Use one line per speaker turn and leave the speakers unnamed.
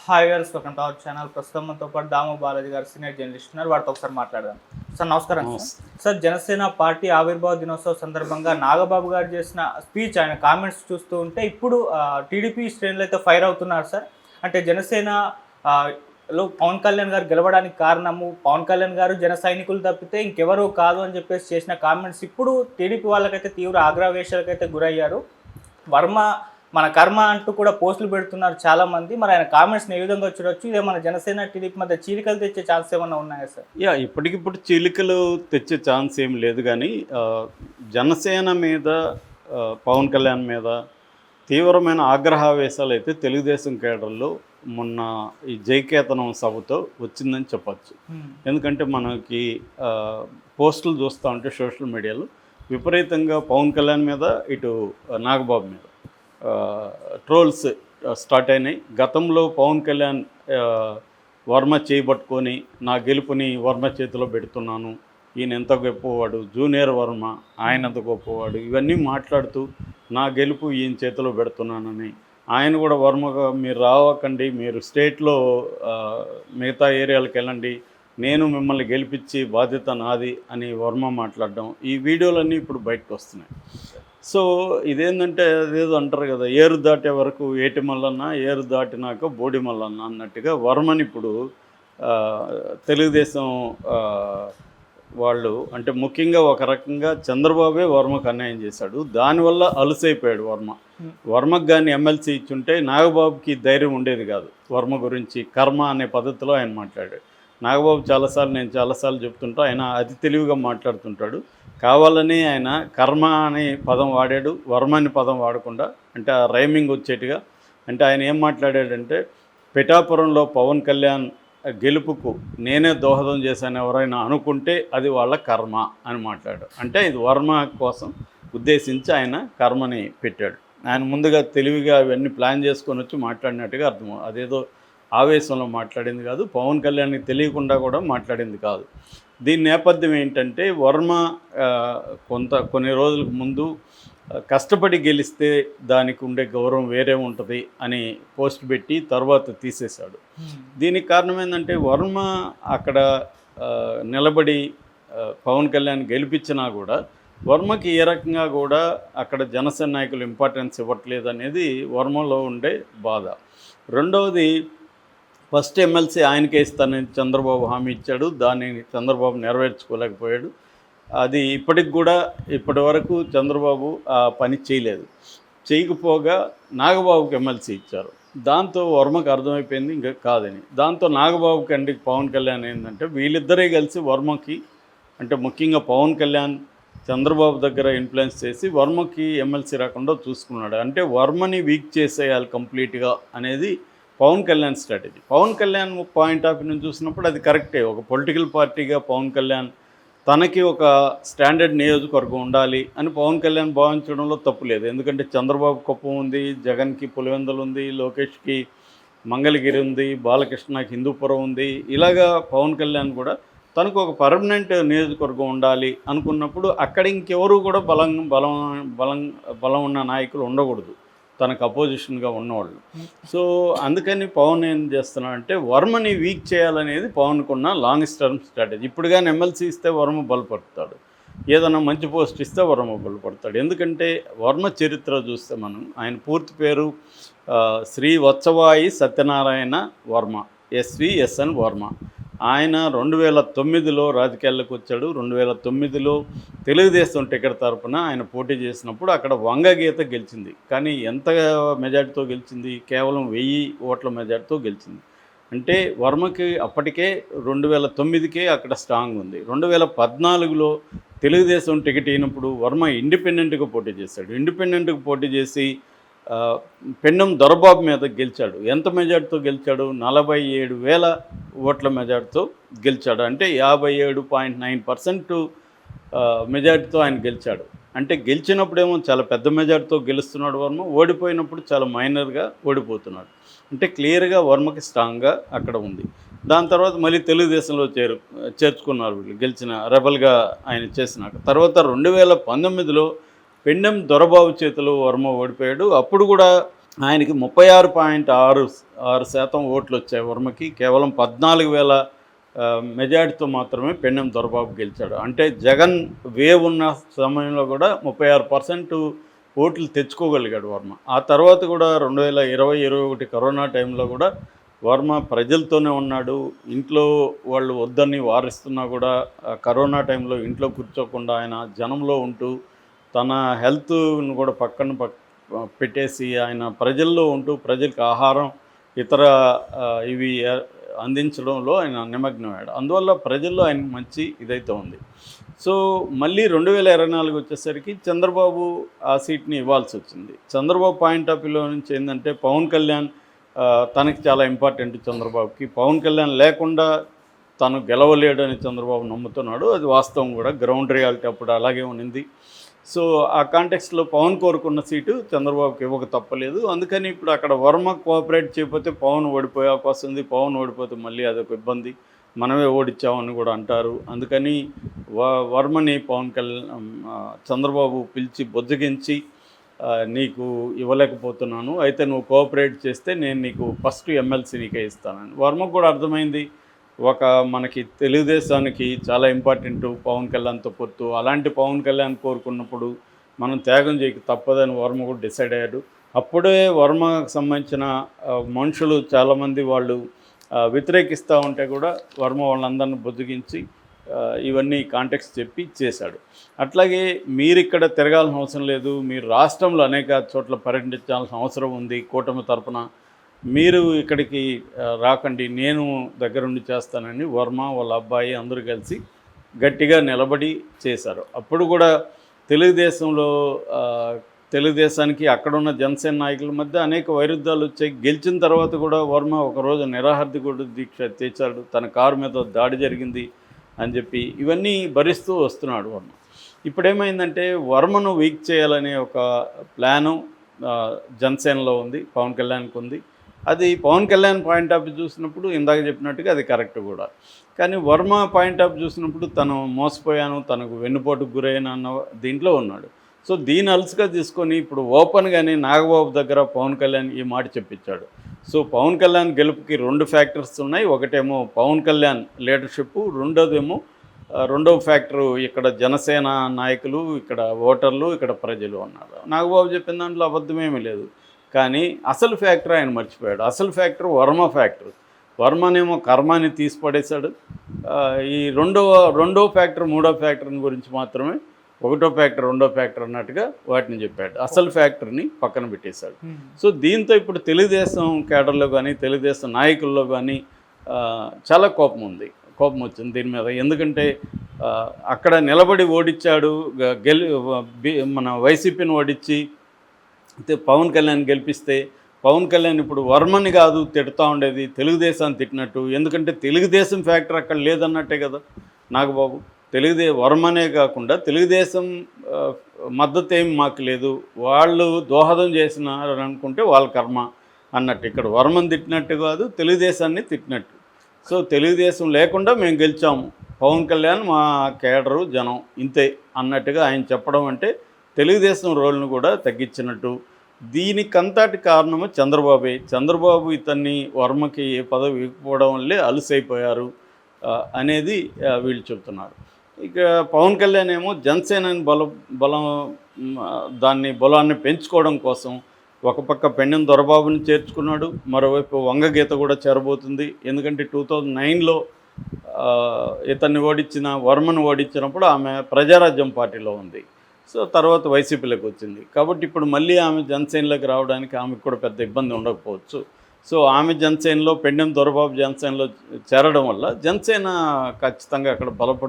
Hi viewers, welcome to our channel. ప్రస్తుతం మనతో పాటు దాము బాలాజీ గారు సీనియర్ జర్నలిస్ట్ ఉన్నారు. వారితో ఒకసారి మాట్లాడదాం. సార్ నమస్కారం. సార్ జనసేన పార్టీ ఆవిర్భావ దినోత్సవ సందర్భంగా నాగబాబు గారు చేసిన స్పీచ్, ఆయన కామెంట్స్ చూస్తూ ఉంటే ఇప్పుడు టీడీపీ శ్రేణులు అయితే ఫైర్ అవుతున్నారు సార్. అంటే జనసేన లో పవన్ కళ్యాణ్ గారు గెలవడానికి కారణము పవన్ కళ్యాణ్ గారు జన సైనికులు తప్పితే ఇంకెవరూ కాదు అని చెప్పేసి చేసిన కామెంట్స్ ఇప్పుడు టీడీపీ వాళ్ళకైతే తీవ్ర ఆగ్రహవేశాలకైతే గురయ్యారు. వర్మ మన కర్మ అంటూ కూడా పోస్టులు పెడుతున్నారు చాలామంది. మరి ఆయన కామెంట్స్ని ఏ విధంగా చూడొచ్చు? ఇదే మన జనసేన టీడీపీ మధ్య చీలికలు తెచ్చే ఛాన్స్ ఏమన్నా ఉన్నాయా సార్?
ఇప్పటికిప్పుడు చీలికలు తెచ్చే ఛాన్స్ ఏం లేదు. కానీ జనసేన మీద పవన్ కళ్యాణ్ మీద తీవ్రమైన ఆగ్రహావేశాలు అయితే తెలుగుదేశం కేడర్లో మొన్న ఈ జైకేతనం సభతో వచ్చిందని చెప్పచ్చు. ఎందుకంటే మనకి పోస్టులు చూస్తూ ఉంటే సోషల్ మీడియాలో విపరీతంగా పవన్ కళ్యాణ్ మీద, ఇటు నాగబాబు మీద ట్రోల్స్ స్టార్ట్ అయినాయి. గతంలో పవన్ కళ్యాణ్ వర్మ చేయబట్టుకొని నా గెలుపుని వర్మ చేతిలో పెడుతున్నాను, ఈయన ఎంత గొప్పవాడు, జూనియర్ వర్మ ఆయన ఎంత గొప్పవాడు, ఇవన్నీ మాట్లాడుతూ నా గెలుపు ఈయన చేతిలో పెడుతున్నానని, ఆయన కూడా వర్మగా మీరు రావకండి, మీరు స్టేట్లో మిగతా ఏరియాలకు వెళ్ళండి, నేను మిమ్మల్ని గెలిపించి బాధ్యత నాది అని వర్మ మాట్లాడడం, ఈ వీడియోలన్నీ ఇప్పుడు బయటకు వస్తున్నాయి. సో ఇదేంటంటే అదేదో అంటారు కదా, ఏరు దాటే వరకు ఏటి మల్లన్న, ఏరు దాటినాక బోడి మల్లన్న అన్నట్టుగా వర్మని ఇప్పుడు తెలుగుదేశం వాళ్ళు, అంటే ముఖ్యంగా ఒక రకంగా చంద్రబాబే వర్మకు అన్యాయం చేశాడు. దానివల్ల అలసైపోయాడు వర్మ. వర్మకు కానీ ఎమ్మెల్సీ ఇచ్చుంటే నాగబాబుకి ధైర్యం ఉండేది కాదు. వర్మ గురించి కర్మ అనే పద్ధతిలో ఆయన మాట్లాడాడు. నాగబాబు నేను చాలాసార్లు చెప్తుంటా, ఆయన అతి తెలివిగా మాట్లాడుతుంటాడు. కావాలని ఆయన కర్మ అనే పదం వాడాడు, వర్మ అనే పదం వాడకుండా, అంటే ఆ రైమింగ్ వచ్చేట్టుగా. అంటే ఆయన ఏం మాట్లాడాడంటే, పిఠాపురంలో పవన్ కళ్యాణ్ గెలుపుకు నేనే దోహదం చేశాను ఎవరైనా అనుకుంటే అది వాళ్ళ కర్మ అని మాట్లాడాడు. అంటే ఇది వర్మ కోసం ఉద్దేశించి ఆయన కర్మని పెట్టాడు. ఆయన ముందుగా తెలివిగా అవన్నీ ప్లాన్ చేసుకొని వచ్చి మాట్లాడినట్టుగా అర్థం. అదేదో ఆవేశంలో మాట్లాడింది కాదు, పవన్ కళ్యాణ్కి తెలియకుండా కూడా మాట్లాడింది కాదు. దీని నేపథ్యం ఏంటంటే, వర్మ కొన్ని రోజులకు ముందు కష్టపడి గెలిస్తే దానికి ఉండే గౌరవం వేరే ఉంటుంది అని పోస్ట్ పెట్టి తర్వాత తీసేశాడు. దీనికి కారణం ఏంటంటే, వర్మ అక్కడ నిలబడి పవన్ కళ్యాణ్ గెలిపించినా కూడా వర్మకి ఏ రకంగా కూడా అక్కడ జనసేన నాయకులు ఇంపార్టెన్స్ ఇవ్వట్లేదు అనేది వర్మలో ఉండే బాధ. రెండవది, ఫస్ట్ ఎమ్మెల్సీ ఆయనకే ఇస్తానని చంద్రబాబు హామీ ఇచ్చాడు. దాన్ని చంద్రబాబు నెరవేర్చుకోలేకపోయాడు. అది ఇప్పటి వరకు చంద్రబాబు ఆ పని చేయకపోగా నాగబాబుకి ఎమ్మెల్సీ ఇచ్చారు. దాంతో వర్మకు అర్థమైపోయింది ఇంకా కాదని. దాంతో నాగబాబుకి అండి పవన్ కళ్యాణ్ ఏంటంటే, వీళ్ళిద్దరే కలిసి వర్మకి, అంటే ముఖ్యంగా పవన్ కళ్యాణ్ చంద్రబాబు దగ్గర ఇన్ఫ్లుయెన్స్ చేసి వర్మకి ఎమ్మెల్సీ రాకుండా చూసుకున్నాడు. అంటే వర్మని వీక్ చేసేయాలి కంప్లీట్గా అనేది Pawan Kalyan strategy. Pawan Kalyan point of view నుంచి చూసినప్పుడు అది కరెక్టే. ఒక పొలిటికల్ పార్టీగా పవన్ కళ్యాణ్ తనకి ఒక స్టాండర్డ్ నియోజకవర్గం ఉండాలి అని పవన్ కళ్యాణ్ భావించడంలో తప్పు లేదు. ఎందుకంటే చంద్రబాబు కుప్పం ఉంది, జగన్కి పులివెందులు ఉంది, లోకేష్కి మంగళగిరి ఉంది, బాలకృష్ణకి హిందూపురం ఉంది. ఇలాగా పవన్ కళ్యాణ్ కూడా తనకు ఒక పర్మనెంట్ నియోజకవర్గం ఉండాలి అనుకున్నప్పుడు అక్కడ ఇంకెవరు కూడా బలం ఉన్న నాయకులు ఉండకూడదు, తనకు అపోజిషన్గా ఉన్నవాళ్ళు. సో అందుకని పవన్ ఏం చేస్తున్నాడంటే, వర్మని వీక్ చేయాలనేది పవన్కున్న లాంగ్ టర్మ్ స్ట్రాటజీ. ఇప్పుడు కానీ ఎమ్మెల్సీ ఇస్తే వర్మ బలపడతాడు, ఏదైనా మంచి పోస్ట్ ఇస్తే వర్మ బలపడతాడు. ఎందుకంటే వర్మ చరిత్ర చూస్తే మనం, ఆయన పూర్తి పేరు శ్రీ వత్సవాయి సత్యనారాయణ వర్మ, SVSN వర్మ. ఆయన 2009లో రాజకీయాల్లోకి వచ్చాడు. 2009లో తెలుగుదేశం టికెట్ తరపున ఆయన పోటీ చేసినప్పుడు అక్కడ వంగగీత గెలిచింది. కానీ ఎంత మెజార్టీతో గెలిచింది? కేవలం 1000 ఓట్ల మెజార్టీతో గెలిచింది. అంటే వర్మకి అప్పటికే 2009కే అక్కడ స్ట్రాంగ్ ఉంది. 2014లో తెలుగుదేశం టికెట్ అయినప్పుడు వర్మ ఇండిపెండెంట్గా పోటీ చేశాడు. ఇండిపెండెంట్గా పోటీ చేసి పెండం దొరబాబు మీద గెలిచాడు. ఎంత మెజార్టీతో గెలిచాడు? 47,000 ఓట్ల మెజార్టీతో గెలిచాడు. అంటే 57.9% మెజార్టీతో ఆయన గెలిచాడు. అంటే గెలిచినప్పుడేమో చాలా పెద్ద మెజార్టీతో గెలుస్తున్నాడు వర్మ, ఓడిపోయినప్పుడు చాలా మైనర్గా ఓడిపోతున్నాడు. అంటే క్లియర్గా వర్మకి స్ట్రాంగ్గా అక్కడ ఉంది. దాని తర్వాత మళ్ళీ తెలుగుదేశంలో చేర్చుకున్నారు వీళ్ళు, గెలిచిన రెబల్గా ఆయన చేసినాక. తర్వాత 2019లో పెండెం దొరబాబు చేతిలో వర్మ ఓడిపోయాడు. అప్పుడు కూడా ఆయనకి 36.6% ఓట్లు వచ్చాయి. వర్మకి కేవలం 14,000 మెజార్టీతో మాత్రమే పెన్నెం దొరబాబు గెలిచాడు. అంటే జగన్ వేవ్ ఉన్న సమయంలో కూడా 36% ఓట్లు తెచ్చుకోగలిగాడు వర్మ. ఆ తర్వాత కూడా 2020-21 కరోనా టైంలో కూడా వర్మ ప్రజలతోనే ఉన్నాడు. ఇంట్లో వాళ్ళు వద్దని వారిస్తున్నా కూడా కరోనా టైంలో ఇంట్లో కూర్చోకుండా ఆయన జనంలో ఉంటూ తన హెల్త్ను కూడా పక్కన పెట్టేసి ఆయన ప్రజల్లో ఉంటూ ప్రజలకు ఆహారం ఇతర ఇవి అందించడంలో ఆయన నిమగ్నమయ్యాడు. అందువల్ల ప్రజల్లో ఆయన మంచి ఇదైతే ఉంది. సో మళ్ళీ 2024 వచ్చేసరికి చంద్రబాబు ఆ సీట్ని ఇవ్వాల్సి వచ్చింది. చంద్రబాబు పాయింట్ ఆఫ్ వ్యూలో నుంచి ఏంటంటే పవన్ కళ్యాణ్ తనకి చాలా ఇంపార్టెంట్. చంద్రబాబుకి పవన్ కళ్యాణ్ లేకుండా తను గెలవలేడని చంద్రబాబు నమ్ముతున్నాడు. అది వాస్తవం కూడా, గ్రౌండ్ రియాలిటీ అప్పుడు అలాగే ఉన్నింది. సో ఆ కాంటెక్స్ట్లో పవన్ కోరుకున్న సీటు చంద్రబాబుకి ఇవ్వక తప్పలేదు. అందుకని ఇప్పుడు అక్కడ వర్మ కోఆపరేట్ చేయకపోతే పవన్ ఓడిపోయే అవకాశం ఉంది. పవన్ ఓడిపోతే మళ్ళీ అదొక ఇబ్బంది, మనమే ఓడిచ్చామని కూడా అంటారు. అందుకని వర్మని పవన్ కళ్యాణ్ చంద్రబాబు పిలిచి బొజ్జగించి నీకు ఇవ్వలేకపోతున్నాను, అయితే నువ్వు కోఆపరేట్ చేస్తే నేను నీకు ఫస్ట్ ఎమ్మెల్సీ నీకే ఇస్తానని. వర్మకు కూడా అర్థమైంది, ఒక మనకి తెలుగుదేశానికి చాలా ఇంపార్టెంట్ పవన్ కళ్యాణ్తో పొత్తు. అలాంటి పవన్ కళ్యాణ్ కోరుకున్నప్పుడు మనం త్యాగం చేయక తప్పదని వర్మ కూడా డిసైడ్ అయ్యాడు. అప్పుడే వర్మకు సంబంధించిన మనుషులు చాలామంది వాళ్ళు వ్యతిరేకిస్తూ ఉంటే కూడా వర్మ వాళ్ళందరిని బుజ్జగించి ఇవన్నీ కాంటెక్స్ట్ చెప్పి చేశాడు. అట్లాగే మీరు ఇక్కడ తిరగాల్సిన అవసరం లేదు, మీరు రాష్ట్రంలో అనేక చోట్ల పర్యటించాల్సిన అవసరం ఉంది, కూటమి తరపున మీరు ఇక్కడికి రాకండి, నేను దగ్గరుండి చేస్తానని వర్మ వాళ్ళ అబ్బాయి అందరూ కలిసి గట్టిగా నిలబడి చేశారు. అప్పుడు కూడా తెలుగుదేశానికి అక్కడున్న జనసేన నాయకుల మధ్య అనేక వైరుధ్యాలు వచ్చాయి. గెలిచిన తర్వాత కూడా వర్మ ఒకరోజు నిరాహార దీక్ష తెచ్చాడు, తన కారు మీద దాడి జరిగింది అని చెప్పి ఇవన్నీ భరిస్తూ వస్తున్నాడు వర్మ. ఇప్పుడేమైందంటే వర్మను వీక్ చేయాలనే ఒక ప్లాను జనసేనలో ఉంది, పవన్ కళ్యాణ్కి ఉంది. అది Pawan Kalyan point of view చూసినప్పుడు ఇందాక చెప్పినట్టుగా అది కరెక్ట్ కూడా. కానీ వర్మ పాయింట్ ఆఫ్ చూసినప్పుడు తను మోసపోయాను, తనకు వెన్నుపోటుకు గురైన అన్న దీంట్లో ఉన్నాడు. సో దీన్ని అలసుగా తీసుకొని ఇప్పుడు ఓపెన్గానే నాగబాబు దగ్గర పవన్ కళ్యాణ్ ఈ మాట చెప్పించాడు. సో పవన్ కళ్యాణ్ గెలుపుకి 2 ఫ్యాక్టర్స్ ఉన్నాయి. ఒకటేమో పవన్ కళ్యాణ్ లీడర్షిప్, రెండవ ఫ్యాక్టరు ఇక్కడ జనసేన నాయకులు, ఇక్కడ ఓటర్లు, ఇక్కడ ప్రజలు అన్నారు. నాగబాబు చెప్పిన దాంట్లో అబద్ధమేమీ లేదు. కానీ అసలు ఫ్యాక్టర్ ఆయన మర్చిపోయాడు. అసలు ఫ్యాక్టర్ వర్మ ఫ్యాక్టర్. వర్మనేమో కర్మాన్ని తీసి పడేశాడు. ఈ రెండో ఫ్యాక్టర్, మూడో ఫ్యాక్టర్ని గురించి మాత్రమే ఒకటో ఫ్యాక్టర్, రెండో ఫ్యాక్టర్ అన్నట్టుగా వాటిని చెప్పాడు. అసలు ఫ్యాక్టర్ని పక్కన పెట్టేశాడు. సో దీంతో ఇప్పుడు తెలుగుదేశం కేడర్లో కానీ తెలుగుదేశం నాయకుల్లో కానీ చాలా కోపం వచ్చింది దీని మీద. ఎందుకంటే అక్కడ నిలబడి ఓడించాడు, మన వైసీపీని ఓడించి పవన్ కళ్యాణ్ గెలిపిస్తే పవన్ కళ్యాణ్ ఇప్పుడు వర్మని కాదు తిడుతూ ఉండేది, తెలుగుదేశాన్ని తిట్టినట్టు. ఎందుకంటే తెలుగుదేశం ఫ్యాక్టర్ అక్కడ లేదన్నట్టే కదా నాగబాబు. వర్మనే కాకుండా తెలుగుదేశం మద్దతు ఏం మాకు లేదు, వాళ్ళు దోహదం చేసినారని అనుకుంటే వాళ్ళ కర్మ అన్నట్టు. ఇక్కడ వర్మని తిట్టినట్టు కాదు, తెలుగుదేశాన్ని తిట్టినట్టు. సో తెలుగుదేశం లేకుండా మేము గెలిచాము, పవన్ కళ్యాణ్ మా కేడరు జనం ఇంతే అన్నట్టుగా ఆయన చెప్పడం అంటే తెలుగుదేశం రోల్ను కూడా తగ్గించినట్టు. దీనికంతటి కారణము చంద్రబాబే. చంద్రబాబు ఇతన్ని వర్మకి ఏ పదవి ఇవ్వకపోవడం వల్లే అలుసైపోయారు అనేది వీళ్ళు చెబుతున్నారు. ఇక పవన్ కళ్యాణ్ ఏమో జనసేనని బలాన్ని పెంచుకోవడం కోసం ఒక పక్క పెన్నెం దొరబాబుని చేర్చుకున్నాడు, మరోవైపు వంగగీత కూడా చేరబోతుంది. ఎందుకంటే 2009లో ఇతన్ని వర్మను ఓడించినప్పుడు ఆమె ప్రజారాజ్యం పార్టీలో ఉంది. సో తర్వాత వైసీపీలోకి వచ్చింది. కాబట్టి ఇప్పుడు మళ్ళీ ఆమె జనసేనలోకి రావడానికి ఆమెకు కూడా పెద్ద ఇబ్బంది ఉండకపోవచ్చు. సో ఆమె జనసేనలో, పెన్నెం దొరబాబు జనసేనలో చేరడం వల్ల జనసేన ఖచ్చితంగా అక్కడ బలపడుతుంది.